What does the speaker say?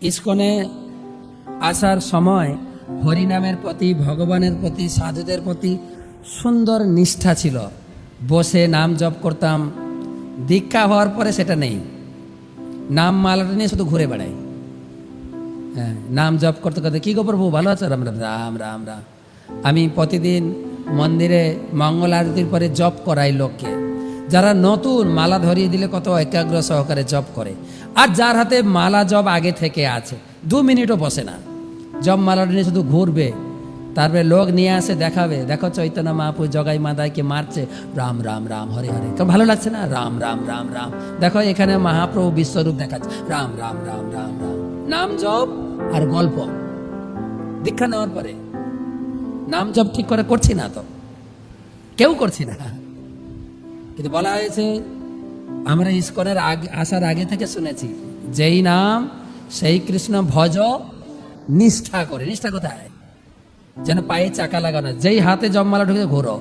ইস্কনে আসার সময় হরিনামের প্রতি, ভগবানের প্রতি, সাধুদের প্রতি সুন্দর নিষ্ঠা ছিল। বসে নাম জপ করতাম। দীক্ষা হওয়ার পরে সেটা নেই, নাম মালাটা নিয়ে শুধু ঘুরে বেড়াই। হ্যাঁ, নাম জপ করতে করতে, কি গো প্রভু ভালো আছে, রাম রাম রাম রাম রাম। আমি প্রতিদিন মন্দিরে মঙ্গল আরতির পরে জপ করাই লোককে। যারা নতুন মালা ধরিয়ে দিলে কত একাগ্র সহকারে জপ করে, আর যার হাতে মালা জপ আগে থেকে আছে 2 মিনিটও বসে না, জপ মালাটা নিয়ে শুধু ঘুরবে। তারপরে লোক নিয়ে আসে, দেখাবে, দেখো চৈতন্য মহাপ্রভু জগাই মাদাইকে মারছে, রাম রাম রাম হরে হরে। তো ভালো লাগছে না, রাম রাম রাম রাম। দেখো এখানে মহাপ্রভু বিশ্বরূপ দেখাচ্ছে, রাম রাম রাম রাম রাম। নাম জপ আর গল্প। দীক্ষা নেওয়ার পরে নাম জপ ঠিক করে করছি না, তো কেউ করছি না। কিন্তু বলা হয়েছে, আমরা ইস্কনের আসার আগে থেকে শুনেছি, যেই নাম সেই কৃষ্ণ ভজ নিষ্ঠা করে। নিষ্ঠা কোথায়? যেন পায়ে চাকা লাগানো, যেই হাতে জপমালা ঢুকে ঘোরো।